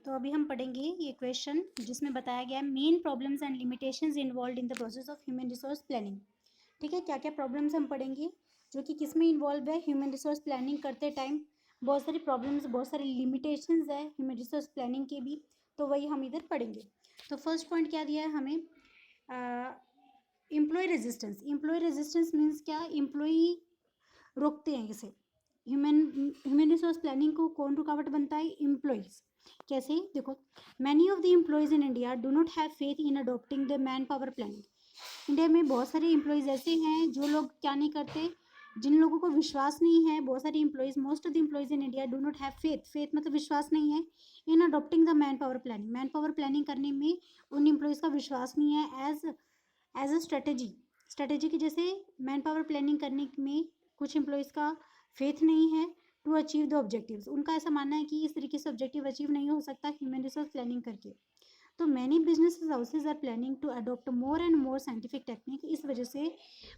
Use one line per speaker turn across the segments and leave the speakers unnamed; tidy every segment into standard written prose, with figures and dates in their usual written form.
तो अभी हम पढ़ेंगे ये क्वेश्चन जिसमें बताया गया है main problems and limitations involve in the process of human resource planning. ठीक है, क्या क्या प्रॉब्लम्स हम पढ़ेंगे जो कि किस में इन्वॉल्व है। ह्यूमन रिसोर्स प्लानिंग करते टाइम बहुत सारी प्रॉब्लम्स, बहुत सारी लिमिटेशंस है ह्यूमन रिसोर्स प्लानिंग के भी, तो वही हम इधर पढ़ेंगे। तो फर्स्ट पॉइंट क्या दिया है हमें, employ resistance. Employ resistance means क्या, एम्प्लॉय रोकते हैं इसे। ह्यूमन रिसोर्स प्लानिंग को कौन रुकावट बनता है, एम्प्लॉयज। कैसे, देखो, many of the employees in India do not have faith in adopting the man power planning. India में बहुत सारे एम्प्लॉयज ऐसे हैं जो लोग क्या नहीं करते, जिन लोगों को विश्वास नहीं है। बहुत सारे employees, most of the employees in India do not have faith. Faith मतलब विश्वास नहीं है in adopting the man power planning. Man power planning करने में उन एम्प्लॉयज का विश्वास नहीं है एज अ स्ट्रेटेजी की। जैसे मैन पावर प्लानिंग करने में कुछ एम्प्लॉयज़ का फेथ नहीं है टू अचीव द ऑब्जेक्टिव्स। उनका ऐसा मानना है कि इस तरीके से ऑब्जेक्टिव अचीव नहीं हो सकता ह्यूमन रिसोर्स प्लानिंग करके। तो many business houses are planning to adopt more and more scientific technique. इस वजह से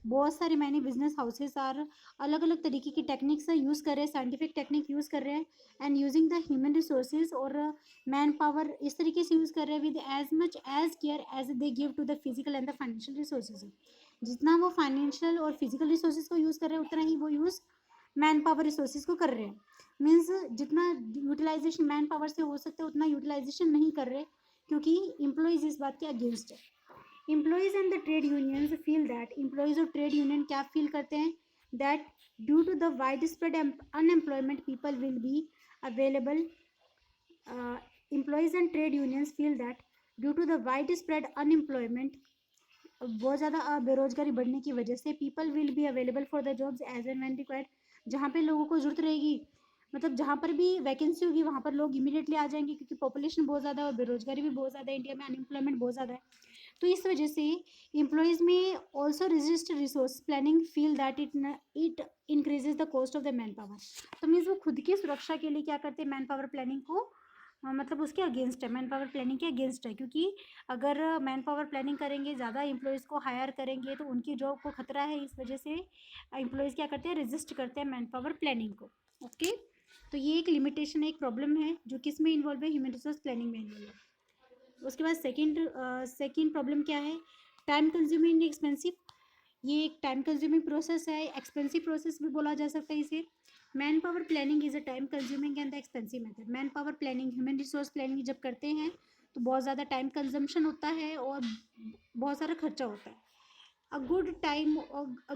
बहुत सारे मैनी बिजनेस हाउसेज आर अलग अलग तरीके की टेक्निक से यूज़ कर रहे हैं, साइंटिफिक टेक्निक यूज़ कर रहे हैं and using the human resources और मैन पावर इस तरीके से यूज़ कर रहे हैं with as much as care as they give to the physical and the financial resources. जितना वो फाइनेंशियल और फिजिकल रिसोर्सेज को यूज़ कर रहे हैं उतना ही वो यूज़ मैन पावर रिसोर्सेज को कर रहे हैं। मीन्स जितना यूटिलाइजेशन मैन पावर से हो सकता है उतना यूटिलाइजेशन नहीं कर रहे, क्योंकि एम्प्लॉयज़ इस बात के अगेंस्ट है। Employees and the trade unions feel that, employees और ट्रेड यूनियन क्या फील करते हैं, that due to the widespread unemployment people will be available. Employees and trade unions feel that due to the widespread unemployment, बहुत ज़्यादा बेरोजगारी बढ़ने की वजह से people will be available for the jobs as and when required. जहाँ पे लोगों को जरूरत रहेगी, मतलब जहाँ पर भी वैकेंसी होगी वहाँ पर लोग इमीडिएटली आ जाएंगे, क्योंकि पॉपुलेशन बहुत ज़्यादा है और बेरोजगारी भी बहुत ज़्यादा है, इंडिया में अनएम्प्लॉयमेंट बहुत ज़्यादा है। तो इस वजह से एम्प्लॉयज़ में also resist resource planning feel that it increases the cost of the man power. तो मीन्स वो खुद की सुरक्षा के लिए क्या करते हैं, मैन पावर प्लानिंग को मतलब उसके अगेंस्ट है, मैन पावर प्लानिंग के अगेंस्ट है। क्योंकि अगर मैन पावर प्लानिंग करेंगे, ज़्यादा एम्प्लॉयज़ को हायर करेंगे तो उनकी जॉब को खतरा है। इस वजह से एम्प्लॉयज़ क्या करते हैं, रेजिस्ट करते हैं मैन पावर प्लानिंग को। ओके, तो ये एक लिमिटेशन है, एक प्रॉब्लम है जो किस में इन्वॉल्व है, ह्यूमन रिसोर्स प्लानिंग में इन्वॉल्व है। उसके बाद सेकेंड प्रॉब्लम क्या है, टाइम कंज्यूमिंग एक्सपेंसिव। ये एक टाइम कंज्यूमिंग प्रोसेस है, एक्सपेंसिव प्रोसेस भी बोला जा सकता है इसे। Man power planning is a time consuming and the expensive method. Man power planning, human resource planning जब करते हैं तो बहुत ज़्यादा टाइम कंजम्पशन होता है और बहुत सारा खर्चा होता है। A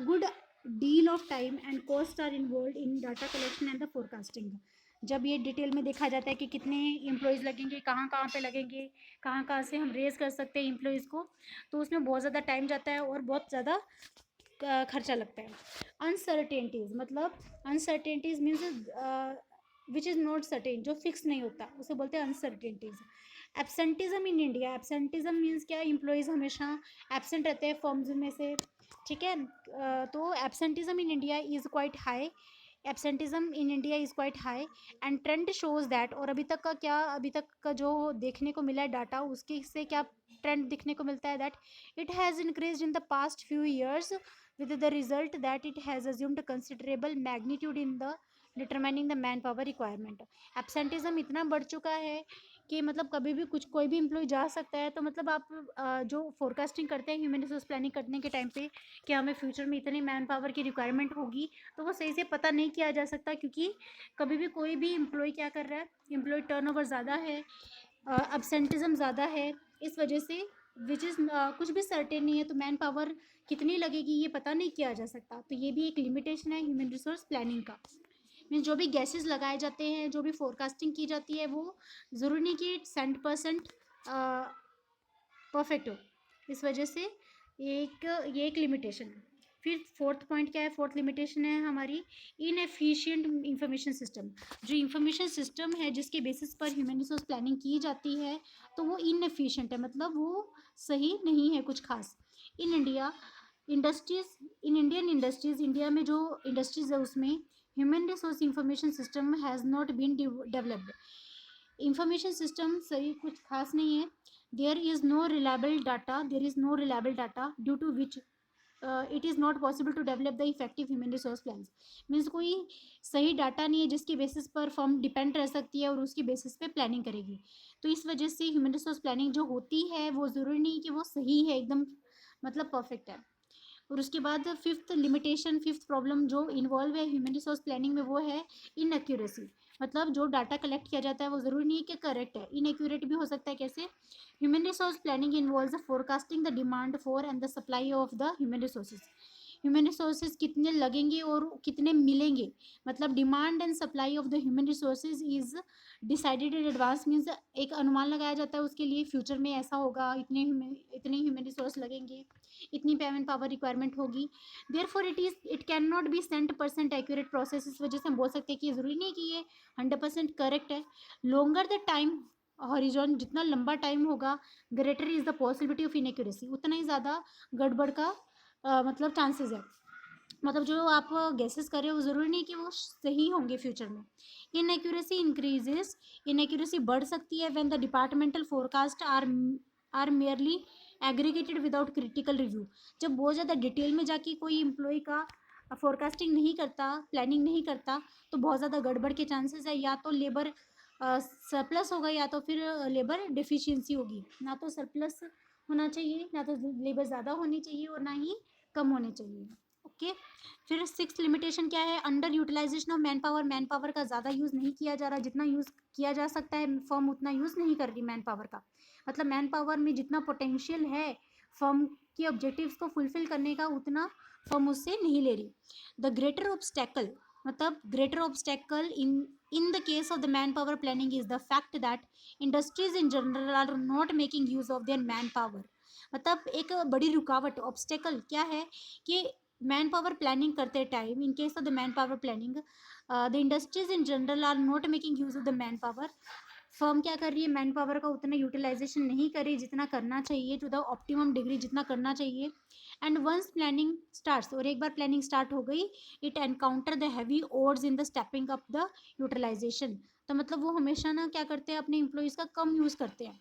good deal of time and cost are involved in data collection and the forecasting। जब ये डिटेल में देखा जाता है कि कितने एम्प्लॉयज़ लगेंगे, कहाँ कहाँ पे लगेंगे, कहाँ कहाँ से हम रेज कर सकते हैं एम्प्लॉयज़ को, तो उसमें बहुत ज़्यादा टाइम जाता है और बहुत ज़्यादा खर्चा लगता है। अनसर्टेनिटीज़, मतलब uncertainties means which is not certain, जो फिक्स नहीं होता उसे बोलते हैं uncertainties. Absenteeism in India, absenteeism means क्या, एम्प्लॉयज़ हमेशा एब्सेंट रहते हैं फर्म्स में से। ठीक है, तो absenteeism in India is quite high, absenteeism in India is quite high and trend shows that. और अभी तक का जो देखने को मिला है डाटा, उसके से क्या ट्रेंड दिखने को मिलता है, that it has increase in the past few years with the result that it has assumed considerable magnitude in the determining the man power requirement. Absenteeism इतना बढ़ चुका है कि मतलब कभी भी कुछ कोई भी एम्प्लॉय जा सकता है। तो मतलब आप जो फोरकास्टिंग करते हैं ह्यूमन रिसोर्स प्लानिंग करने के टाइम पे कि हमें फ्यूचर में इतनी मैन पावर की रिक्वायरमेंट होगी, तो वो सही से पता नहीं किया जा सकता, क्योंकि कभी भी कोई भी एम्प्लॉय क्या कर रहा है, एम्प्लॉय टर्नओवर ज़्यादा है, एब्सेंटिज्म ज़्यादा है, इस वजह से विच इज़ कुछ भी सर्टेन नहीं है, तो मैन पावर कितनी लगेगी ये पता नहीं किया जा सकता। तो ये भी एक लिमिटेशन है ह्यूमन रिसोर्स प्लानिंग का। मीन्स जो भी गैसेस लगाए जाते हैं, जो भी फोरकास्टिंग की जाती है, वो ज़रूरी नहीं कि 100% परफेक्ट हो। इस वजह से ये एक लिमिटेशन है। फिर फोर्थ पॉइंट क्या है, फोर्थ लिमिटेशन है हमारी इनएफिशिएंट इंफॉर्मेशन सिस्टम। जो इंफॉर्मेशन सिस्टम है जिसके बेसिस पर ह्यूमन रिसोर्स प्लानिंग की जाती है, तो वो इनएफिशिएंट है, मतलब वो सही नहीं है कुछ खास। In India industries, in Indian industries, India में जो इंडस्ट्रीज है उसमें human resource information system has not been developed. Information system सही कुछ खास नहीं है। There is no reliable data due to which it is not possible to develop the effective human resource plan. Means कोई सही data नहीं है जिसकी बेसिस पर फर्म डिपेंड रह सकती है और उसकी बेसिस पे प्लानिंग करेगी। तो इस वजह से ह्यूमन रिसोर्स प्लानिंग जो होती है वो ज़रूरी नहीं कि वो सही है एकदम, मतलब परफेक्ट है। और उसके बाद फिफ्थ लिमिटेशन, फिफ्थ प्रॉब्लम जो इन्वॉल्व है ह्यूमन रिसोर्स प्लानिंग में, वो है इनएक्यूरेसी। मतलब जो डाटा कलेक्ट किया जाता है वो ज़रूरी नहीं है कि करेक्ट है, इनएक्यूरेट भी हो सकता है। कैसे? Human resource planning involves the forecasting the demand for and the supply of the human resources. Human resources कितने लगेंगे और कितने मिलेंगे, मतलब demand and supply of the human resources is decided in advance. Means एक अनुमान लगाया जाता है उसके लिए, फ्यूचर में ऐसा होगा, इतने ह्यूमन रिसोर्स लगेंगे, इतनी पेमेंट पावर रिक्वायरमेंट होगी। Therefore it can not be 100% accurate process. इस वजह से हम बोल सकते हैं कि ये ज़रूरी नहीं कि ये 100% करेक्ट है। लॉन्गर द टाइम हॉरिजॉन, जितना लंबा टाइम होगा, greater is the possibility of inaccuracy, उतना ही ज़्यादा गड़बड़ का मतलब चांसेस है। मतलब जो आप गेसेस कर रहे हो ज़रूरी नहीं कि वो सही होंगे फ्यूचर में। इनएक्यूरेसी इंक्रीजेस, इनएक्यूरेसी बढ़ सकती है when the departmental forecast are merely aggregated without critical review. जब बहुत ज़्यादा डिटेल में जाके कोई एम्प्लॉय का फोरकास्टिंग नहीं करता, प्लानिंग नहीं करता, तो बहुत ज़्यादा गड़बड़ के चांसेस है। या तो लेबर सरप्लस होगा या तो फिर लेबर डिफिशियंसी होगी। ना तो सरप्लस होना चाहिए, ना तो लेबर ज़्यादा होनी चाहिए और ना ही कम होने चाहिए। ओके। फिर सिक्स लिमिटेशन क्या है? Under utilisation of man power. Man power का ज़्यादा यूज़ नहीं किया जा रहा, जितना यूज़ किया जा सकता है फर्म उतना यूज़ नहीं कर रही मैन पावर का। मतलब मैन पावर में जितना पोटेंशियल है फर्म के ऑब्जेक्टिव्स को फुलफिल करने का, उतना फर्म उससे नहीं ले रही। द ग्रेटर ऑब्स्टेकल, मतलब greater obstacle in the case of the man power planning is the fact that industries in general R not making use of their man power. मतलब एक बड़ी रुकावट, ऑब्स्टेकल क्या है कि मैन पावर प्लानिंग करते time, in case of the man power planning, the industries in general R not making use of the man power. Firm क्या कर रही है? मैन पावर का उतना यूटिलाइजेशन नहीं कर रही जितना करना चाहिए, टू द ऑप्टिमम डिग्री जितना करना चाहिए। एंड वंस प्लानिंग स्टार्ट्स, और एक बार प्लानिंग स्टार्ट हो गई, it encounter the heavy odds in the stepping up the utilisation. तो मतलब वो हमेशा ना क्या करते हैं, अपने एम्प्लॉयज़ का कम यूज़ करते हैं,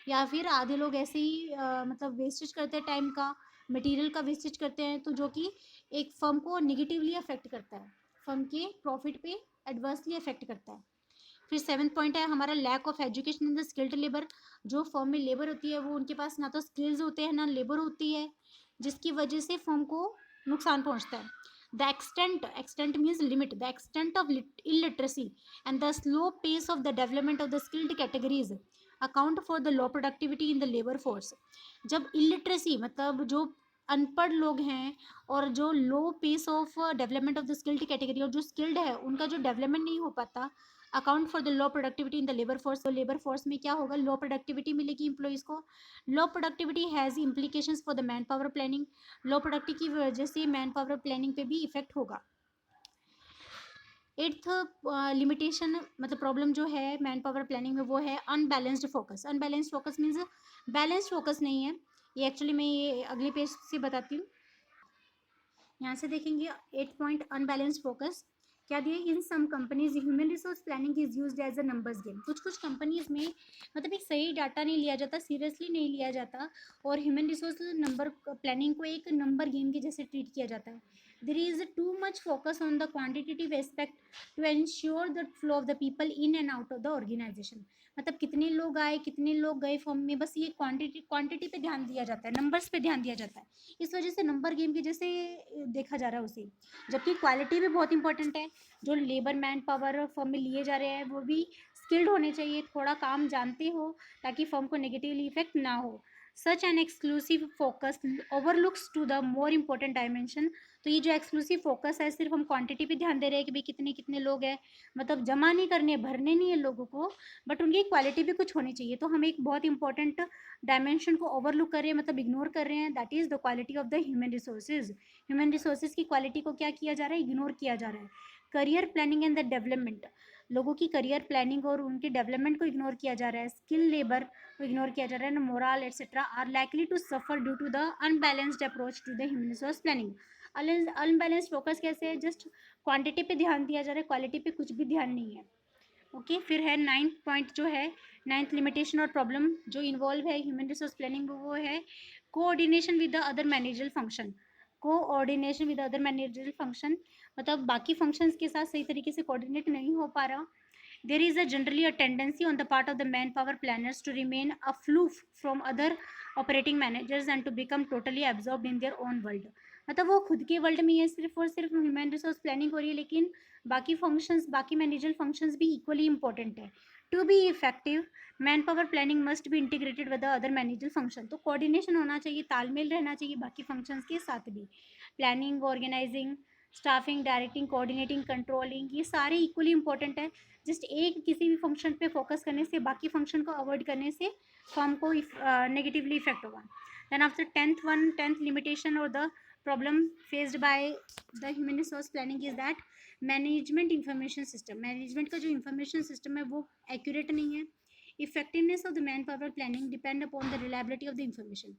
या फिर आधे लोग ऐसे ही मतलब वेस्टेज करते हैं टाइम का, मटेरियल का वेस्टेज करते हैं, तो जो कि एक फर्म को निगेटिवली अफेक्ट करता है, फर्म के प्रॉफिट पे एडवर्सली अफेक्ट करता है। फिर सेवन्थ पॉइंट है हमारा lack of education in the skilled labour. जो फर्म में लेबर होती है वो उनके पास ना तो स्किल्स होते हैं ना लेबर होती है, जिसकी वजह से फर्म को नुकसान पहुंचता है। The extent, extent means limit, the extent of illiteracy and the slow pace of the development of the skilled categories account for the low productivity in the labour force. जब इलिटरेसी मतलब जो अनपढ़ लोग हैं और जो low pace of development of the skilled category, और जो स्किल्ड है उनका जो डेवलपमेंट नहीं हो पाता, account for the low productivity in the labour force. तो लेबर फोर्स में क्या होगा? लो प्रोडक्टिविटी मिलेगी इंप्लॉइज को। लो productivity has implications for the man power planning. Low productive की वजह से मैन पावर प्लानिंग पे भी इफेक्ट होगा। एट्थ लिमिटेशन मतलब प्रॉब्लम जो है मैन पावर प्लानिंग में, वो है unbalanced focus. Unbalanced focus means balanced focus नहीं है ये। एक्चुअली मैं ये अगले पेज से बताती हूँ। यहाँ से देखेंगे 8 पॉइंट अनबैलेंस्ड फोकस क्या दिए? In some companies human resource planning is used as a numbers game. कुछ कुछ कंपनीज में मतलब एक सही डाटा नहीं लिया जाता, सीरियसली नहीं लिया जाता, और ह्यूमन रिसोर्स नंबर प्लानिंग को एक नंबर गेम के जैसे ट्रीट किया जाता है। There is too much focus on the quantitative aspect to ensure the flow of the people in and out of the organisation. मतलब कितने लोग आए कितने लोग गए फॉर्म में, बस ये क्वांटिटी क्वांटिटी पे ध्यान दिया जाता है, नंबर्स पे ध्यान दिया जाता है। इस वजह से नंबर गेम की जैसे देखा जा रहा है उसे। जबकि क्वालिटी भी बहुत इंपॉर्टेंट है। जो लेबर मैन पावर फर्म में लिए जा रहे हैं वो भी स्किल्ड होने चाहिए, थोड़ा काम जानते हो, ताकि फर्म को नेगेटिवली इफेक्ट ना हो। Such an exclusive focus overlooks to the more important dimension. तो ये जो एक्सक्लूसिव फोकस है, सिर्फ हम क्वांटिटी पे ध्यान दे रहे हैं कि भाई कितने कितने लोग हैं, मतलब जमा नहीं करने, भरने नहीं है लोगों को, बट उनकी क्वालिटी भी कुछ होनी चाहिए। तो हम एक बहुत इंपॉर्टेंट डायमेंशन को ओवरलुक कर रहे हैं, मतलब इग्नोर कर रहे हैं, that is the quality of the human resources. Human resources की क्वालिटी को क्या किया जा रहा है? इग्नोर किया जा रहा है। Career planning and the development, लोगों की करियर प्लानिंग और उनके डेवलपमेंट को इग्नोर किया जा रहा है। स्किल लेबर को इग्नोर किया जा रहा है। Moral etcetera are likely to suffer due to the unbalanced approach to the human resource planning. Unbalanced focus कैसे है? जस्ट क्वांटिटी पे ध्यान दिया जा रहा है, क्वालिटी पे कुछ भी ध्यान नहीं है। ओके। फिर है नाइन्थ पॉइंट जो है, नाइन्थ लिमिटेशन और प्रॉब्लम जो इन्वॉल्व है ह्यूमन रिसोर्स प्लानिंग, वो है coordination with the other managerial function. Coordination with other managerial function, मतलब बाकी फंक्शंस के साथ सही तरीके से कोऑर्डिनेट नहीं हो पा रहा. There is a generally a tendency on the part of the manpower planners to remain aloof from other operating managers and to become totally absorbed in their own world. मतलब वो खुद के वर्ल्ड में है, सिर्फ और सिर्फ ह्यूमन रिसोर्स प्लानिंग हो रही है, लेकिन बाकी फंक्शंस, बाकी मैनेजरल फंक्शंस भी इक्वली इंपॉर्टेंट है. To be effective man power planning must be integrated with the other managerial function. तो कोऑर्डिनेशन होना चाहिए, तालमेल रहना चाहिए बाकी फंक्शंस के साथ भी. Planning, organizing, staffing, directing, coordinating, controlling, ये सारे इक्वली इंपॉर्टेंट है. जस्ट एक किसी भी फंक्शन पे फोकस करने से, बाकी फंक्शन को अवॉइड करने से फॉर्म को नेगेटिवली इफेक्ट होगा. देन आफ्टर टेंथ लिमिटेशन और the problem faced by the human resource planning is that management information system, management का जो इंफॉर्मेशन सिस्टम है वो एक्यूरेट नहीं है. Effectiveness of the man power planning depend upon the reliability of the information.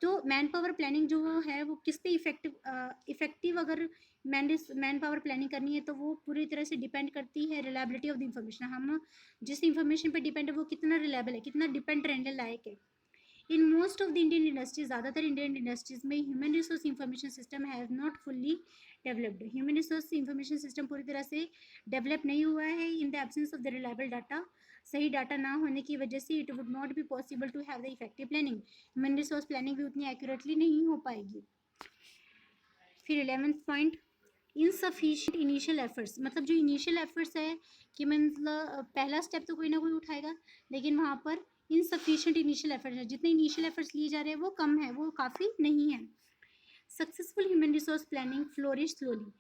तो man power planning जो है वो किस पे इफेक्टिव अगर मैन पावर प्लानिंग करनी है तो वो पूरी तरह से डिपेंड करती है रिलायबिलिटी ऑफ द इंफॉर्मेशन. हम जिस इंफॉर्मेशन पे डिपेंड है वो कितना रिलायबल है, कितना डिपेंड रहने लायक है. In most of the Indian industries, ज़्यादातर इंडियन इंडस्ट्रीज में human resource information system has not fully developed. Human resource information system पूरी तरह से डेवलप नहीं हुआ है. In the absence of the reliable data, सही डाटा ना होने की वजह से it would not be possible to have the effective planning. Human resource planning भी उतनी एक्यूरेटली नहीं हो पाएगी. फिर 11th point, insufficient initial efforts. मतलब जो इनिशियल एफर्ट्स है कि मतलब पहला स्टेप तो कोई ना कोई उठाएगा, लेकिन वहाँ पर इनसफिशिएंट इनिशियल एफर्ट्स है. जितने इनिशियल एफर्ट्स लिए जा रहे हैं वो कम है, वो काफ़ी नहीं है. Successful human resource planning flourish slowly.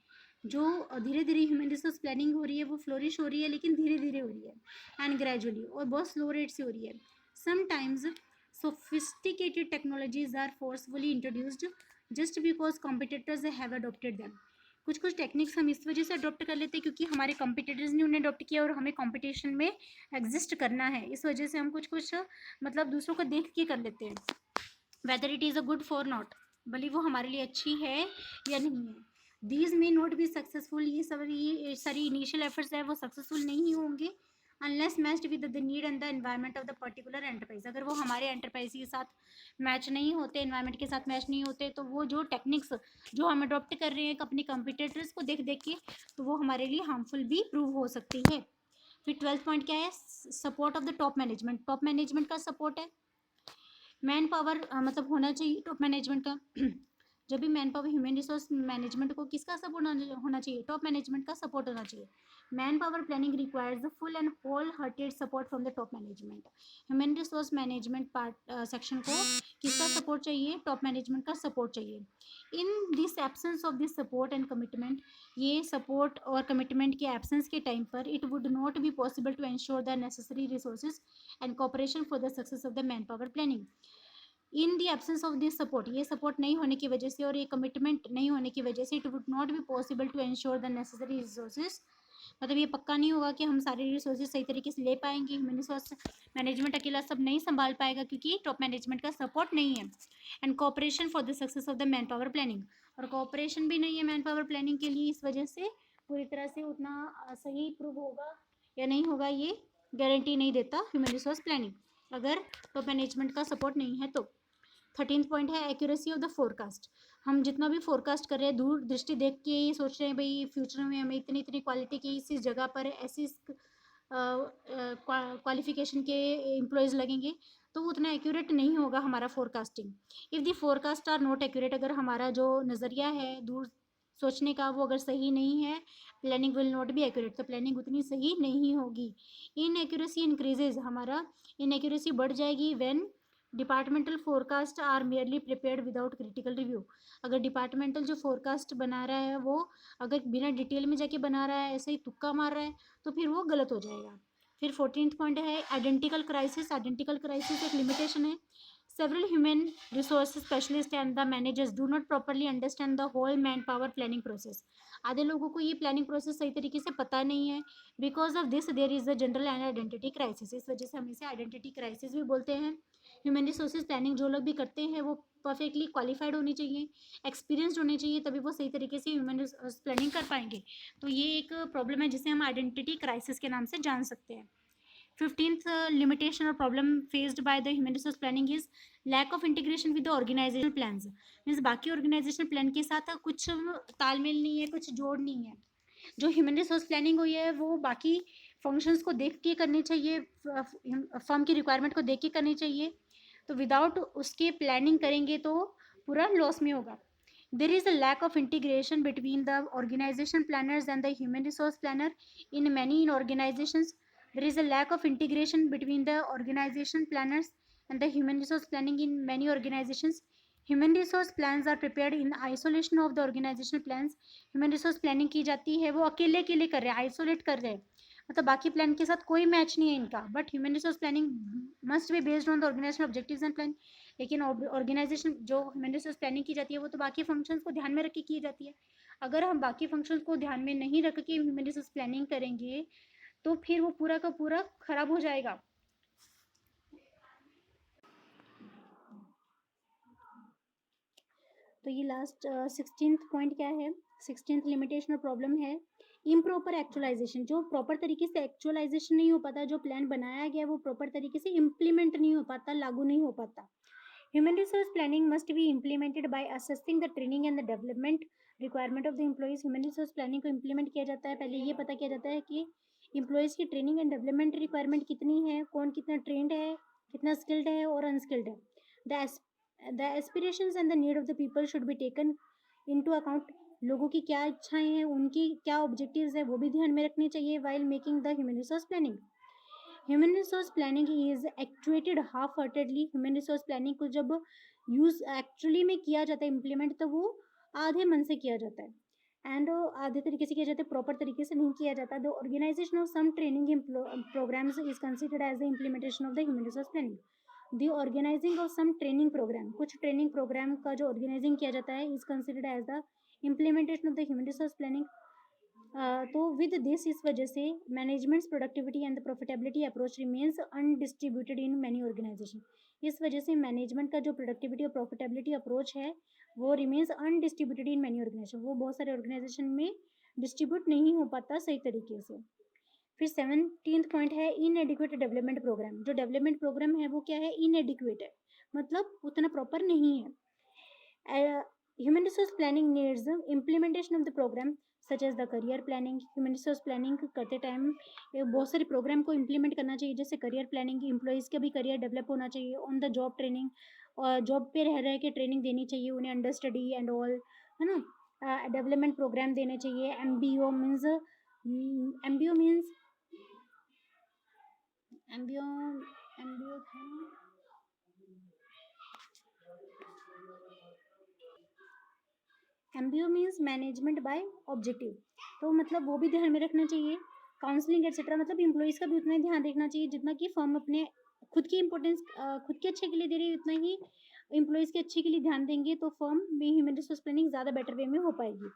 जो धीरे धीरे ह्यूमन रिसोर्स प्लानिंग हो रही है वो फ्लोरिश हो रही है, लेकिन धीरे धीरे हो रही है एंड ग्रेजुअली, और बहुत स्लो रेट से हो रही है. Sometimes sophisticated technologies are forcefully introduced just because competitors have adopted them. कुछ कुछ टेक्निक्स हम इस वजह से अडॉप्ट कर लेते हैं क्योंकि हमारे कॉम्पिटिटर्स ने उन्हें अडॉप्ट किया और हमें कंपटीशन में एग्जिस्ट करना है. इस वजह से हम कुछ कुछ मतलब दूसरों को देख के कर लेते हैं. Whether it is a good for not, भले वो हमारे लिए अच्छी है या नहीं है. These may not be successful. ये सारी इनिशियल एफर्ट्स है वो सक्सेसफुल नहीं होंगे unless matched with the need and the environment of the particular enterprise. अगर वो हमारे एंटरप्राइज के साथ मैच नहीं होते, एनवायरनमेंट के साथ मैच नहीं होते, तो वो जो टेक्निक्स जो हम अडॉप्ट कर रहे हैं अपने कंपटीटर्स को देख देख के, तो वो हमारे लिए हार्मफुल भी प्रूव हो सकती है. फिर 12th पॉइंट क्या है, support of the top management. Top management का सपोर्ट है. मैन पावर मतलब होना चाहिए टॉप मैनेजमेंट का. जब भी man power human resource management को किसका सपोर्ट होना चाहिए, टॉप मैनेजमेंट का सपोर्ट होना चाहिए. Man power planning requires the full and whole hearted support from the top management. Human resource management part section को किसका सपोर्ट चाहिए, टॉप मैनेजमेंट का सपोर्ट चाहिए. In this absence of this support and commitment, ये support और commitment के absence के time पर it would not be possible to ensure the necessary resources and cooperation for the success of the man power planning. In the absence of this support, ये support नहीं होने की वजह से और ये कमिटमेंट नहीं होने की वजह से it would not be possible to ensure the necessary resources. मतलब ये पक्का नहीं होगा कि हम सारे रिसोर्सेज सही तरीके से ले पाएंगे. ह्यूमन रिसोर्स मैनेजमेंट अकेला सब नहीं संभाल पाएगा क्योंकि टॉप मैनेजमेंट का सपोर्ट नहीं है. And cooperation for the success of the man power planning, और कोऑपरेशन भी नहीं है मैन पावर प्लानिंग के लिए. इस वजह से पूरी तरह से उतना सही प्रूव होगा या नहीं होगा ये गारंटी नहीं देता ह्यूमन रिसोर्स प्लानिंग, अगर टॉप मैनेजमेंट का सपोर्ट नहीं है तो. 13th पॉइंट है एक्यूरेसी ऑफ द फोरकास्ट. हम जितना भी फोरकास्ट कर रहे हैं दूर दृष्टि देख के ये सोच रहे हैं भाई फ्यूचर में हमें इतनी इतनी क्वालिटी की इस जगह पर ऐसी क्वालिफिकेशन के एम्प्लॉयज़ लगेंगे, तो वो उतना एक्यूरेट नहीं होगा हमारा forecasting. If the forecast are not accurate, अगर हमारा जो नज़रिया है दूर सोचने का वो अगर सही नहीं है, planning will not be accurate, तो प्लानिंग उतनी सही नहीं होगी. इन एक्यूरेसी इंक्रीजेज, हमारा इन एक्यूरेसी बढ़ जाएगी when departmental forecast are merely prepared without critical review. अगर डिपार्टमेंटल जो फोरकास्ट बना रहा है वो अगर बिना डिटेल में जाके बना रहा है, ऐसे ही तुक्का मार रहा है, तो फिर वो गलत हो जाएगा. फिर 14th पॉइंट है आइडेंटिकल क्राइसिस. आइडेंटिकल क्राइसिस एक लिमिटेशन है. Several human resource specialists and the managers do not properly understand the whole manpower planning process. आधे लोगों को ये प्लानिंग प्रोसेस सही तरीके से पता नहीं है. Because of this there is a general and identity crisis. इस वजह से हम इसे आइडेंटिटी क्राइसिस भी बोलते हैं. ह्यूमन रिसोर्सेज प्लानिंग जो लोग भी करते हैं वो परफेक्टली क्वालिफाइड होनी चाहिए, एक्सपीरियंसड होने चाहिए, तभी वो सही तरीके से ह्यूमन रिसोर्स प्लानिंग कर पाएंगे. तो ये एक प्रॉब्लम है जिसे हम आइडेंटिटी क्राइसिस के नाम से जान सकते हैं. 15th limitation or problem faced by the human resource planning is lack of integration with the organizational plans. Means बाकी ऑर्गेनाइजेशनल प्लान के साथ कुछ तालमेल नहीं है, कुछ जोड़ नहीं है. जो ह्यूमन रिसोर्स प्लानिंग हुई है वो बाकी फंक्शंस को देख के करनी चाहिए, फर्म की रिक्वायरमेंट को देख के करनी चाहिए. तो विदाउट उसके प्लानिंग करेंगे तो पूरा लॉस में होगा. There is a lack of integration between the organization planners and the human resource planner in many organizations. There is a lack of integration between the organization planners and the human resource planning in many organizations. Human resource plans are prepared in isolation of the organizational plans. Human resource planning की जाती है वो अकेले अकेले कर रहे हैं, isolate कर रहे हैं, मतलब बाकी प्लान के साथ कोई मैच नहीं है इनका. But human resource planning must be based on the organization objectives and plan. लेकिन ऑर्गेनाइजेशन जो ह्यूमन रिसोर्स प्लानिंग की जाती है वो तो बाकी फंक्शंस को ध्यान में रख के की जाती है. अगर हम बाकी फंक्शंस को ध्यान में नहीं रख के ह्यूमन रिसोर्स प्लानिंग करेंगे तो फिर वो पूरा का पूरा खराब हो जाएगा. तो ये लास्ट 16th पॉइंट क्या है, 16th लिमिटेशन और प्रॉब्लम है इम्प्रॉपर एक्चुअलाइजेशन. जो प्रॉपर तरीके से एक्चुअलाइजेशन नहीं हो पाता, जो प्लान बनाया गया वो प्रॉपर तरीके से इम्प्लीमेंट नहीं हो पाता, लागू नहीं हो पाता. Human resource planning must be implemented by assessing the training and the development requirement of the employees. Human resource planning को implement किया जाता है, पहले ये पता किया जाता है कि employees की training and development requirement कितनी है, कौन कितना trained है, कितना skilled है और unskilled है. The aspirations and the need of the people should be taken into account. लोगों की क्या इच्छाएं हैं, उनकी क्या objectives है वो भी ध्यान में रखने चाहिए while making the human resource planning. Human resource planning is actuated half heartedly. Human resource planning को जब यूज एक्चुअली में किया जाता है इम्प्लीमेंट, तो वो आधे मन से किया जाता है एंड आधे तरीके से किया जाता है, प्रॉपर तरीके से नहीं किया जाता. The organization of some training programs is considered as the implementation of the human resource planning. The organizing of some training program, कुछ ट्रेनिंग प्रोग्राम का जो ऑर्गेनाइजिंग किया जाता है is considered as the implementation of the human resource planning. तो with this, इस वजह से management's productivity and the profitability approach remains undistributed in many organization. इस वजह से मैनेजमेंट का जो प्रोडक्टिविटी और प्रॉफिटेबिलिटी अप्रोच है वो remains undistributed in many organization. वो बहुत सारे ऑर्गेनाइजेशन में डिस्ट्रीब्यूट नहीं हो पाता सही तरीके से. फिर 17th पॉइंट है इनएडिक्वेट डेवलपमेंट प्रोग्राम. जो डेवलपमेंट प्रोग्राम है वो क्या है, इनएडिक्वेट है, मतलब उतना प्रॉपर नहीं है. Human resource planning needs implementation of the program such as the career planning. Human resource planning करते टाइम बहुत सारे प्रोग्राम को इम्प्लीमेंट करना चाहिए, जैसे करियर प्लानिंग, एम्प्लॉयज़ का भी करियर डेवलप होना चाहिए, ऑन द जॉब ट्रेनिंग, और जॉब पे रह के ट्रेनिंग देनी चाहिए उन्हें, अंडर स्टडी एंड ऑल, है ना. डेवलपमेंट प्रोग्राम देने चाहिए. MBO means MBO means MBO MBO था MBO means management by objective. तो मतलब वो भी ध्यान में रखना चाहिए. काउंसलिंग एक्सेट्रा, मतलब इम्प्लॉयज़ का भी उतना ही ध्यान देखना चाहिए जितना कि फर्म अपने खुद की इंपॉर्टेंस खुद के अच्छे के लिए दे रही है, उतना ही इम्प्लॉयज़ के अच्छे के लिए ध्यान देंगे तो फर्म में ह्यूमन रिसोर्स प्लानिंग ज़्यादा बेटर वे में हो पाएगी.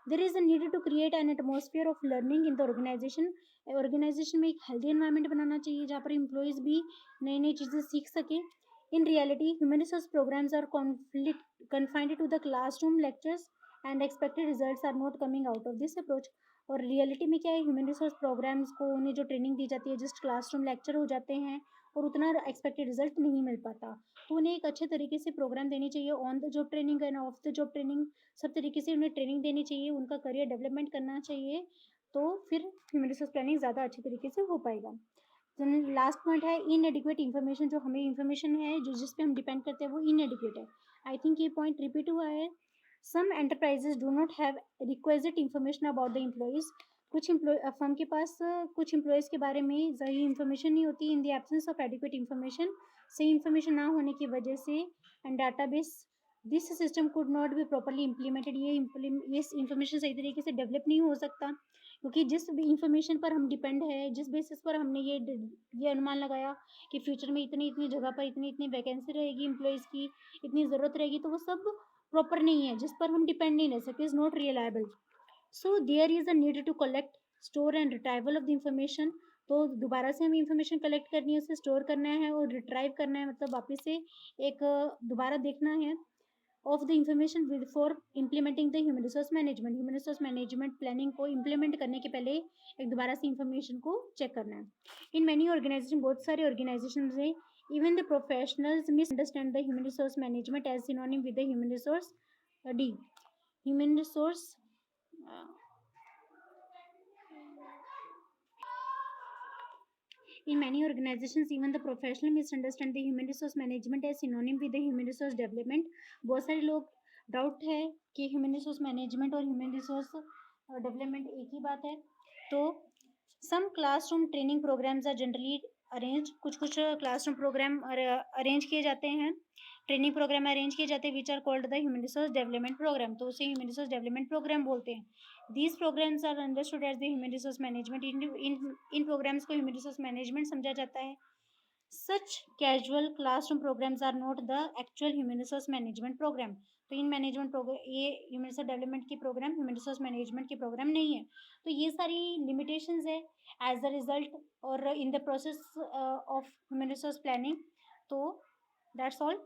There is a need to create an atmosphere of learning in the organization. Organization में एक हेल्दी एनवायरनमेंट बनाना चाहिए जहाँ पर इम्प्लॉयज़ भी नई नई चीज़ें सीख सकें. In reality, human resource programs are confined to the classroom lectures and expected results are not coming out of this approach. और रियलिटी में क्या है, ह्यूमन रिसोर्स प्रोग्राम्स को उन्हें जो ट्रेनिंग दी जाती है जस्ट क्लासरूम लेक्चर हो जाते हैं और उतना एक्सपेक्टेड रिजल्ट नहीं मिल पाता. तो उन्हें एक अच्छे तरीके से प्रोग्राम देनी चाहिए, on the job training end of the job training, सब तरीके से उन्हें ट्रेनिंग देनी चाहिए, उनका करियर डेवलपमेंट करना चाहिए, तो फिर ह्यूमन रिसोर्स प्लानिंग ज़्यादा अच्छे तरीके से हो पाएगा. लास्ट पॉइंट है इनएडिक्वेट इन्फॉर्मेशन. जो हमें इन्फॉर्मेशन है जो जिस पे हम डिपेंड करते हैं वो इनएडिक्वेट है. आई थिंक ये पॉइंट रिपीट हुआ है. Some enterprises do not have requisite information about the employees. कुछ फर्म के पास कुछ एम्प्लॉयज़ के बारे में सही इन्फॉर्मेशन नहीं होती. इन the absence of adequate information, सही इन्फॉर्मेशन ना होने की वजह से and database, this system could not be properly implemented. ये इन्फॉर्मेशन सही तरीके से डेवलप नहीं हो सकता क्योंकि जिस इन्फॉर्मेशन पर हम डिपेंड है, जिस बेसिस पर हमने ये अनुमान लगाया कि फ्यूचर में इतनी इतनी जगह पर इतनी इतनी वैकेंसी रहेगी, एम्प्लॉयज़ की इतनी ज़रूरत रहेगी, तो वो सब प्रॉपर नहीं है, जिस पर हम डिपेंड नहीं रह सकते, is not reliable. So there is a need to collect, store and retrieval of the information. तो दोबारा से हमें इंफॉर्मेशन कलेक्ट करनी है, उसे स्टोर करना है और रिट्राइव करना है, मतलब वापस से एक दोबारा देखना है of the information with for implementing the human resource management. Human resource management planning को इम्प्लीमेंट करने के पहले एक दोबारा से इंफॉर्मेशन को चेक करना है। इन मैनी ऑर्गेनाइजेशन, बहुत सारे ऑर्गेनाइजेशन में even the professionals misunderstand the human resource management as synonym with the human resource D human resource In many organizations, even the professional misunderstand the human resource management as synonym with the human resource development. बहुत सारे लोग doubt है कि human resource management और human resource development एक ही बात है। तो some classroom training programmes are generally arrange, कुछ क्लासरूम प्रोग्राम अरेंज किए जाते हैं, ट्रेनिंग प्रोग्राम अरेंज किए जाते हैं which are called the human resource development programme, तो उसे ह्यूमन रिसोर्स डेवलपमेंट प्रोग्राम बोलते हैं। These programmes are understood as the human resource management. इन प्रोग्राम्स को ह्यूमन रिसोर्स मैनेजमेंट समझा जाता है। सच casual classroom programs are not the actual human resource management program. तो इन मैनेजमेंट प्रोग्राम, ये ह्यूमन रिसोर्स डेवलपमेंट की प्रोग्राम ह्यूमन रिसोर्स मैनेजमेंट की प्रोग्राम नहीं है। तो ये सारी लिमिटेशंस है एज अ रिजल्ट और in the process of human resource planning. तो दैट्स ऑल।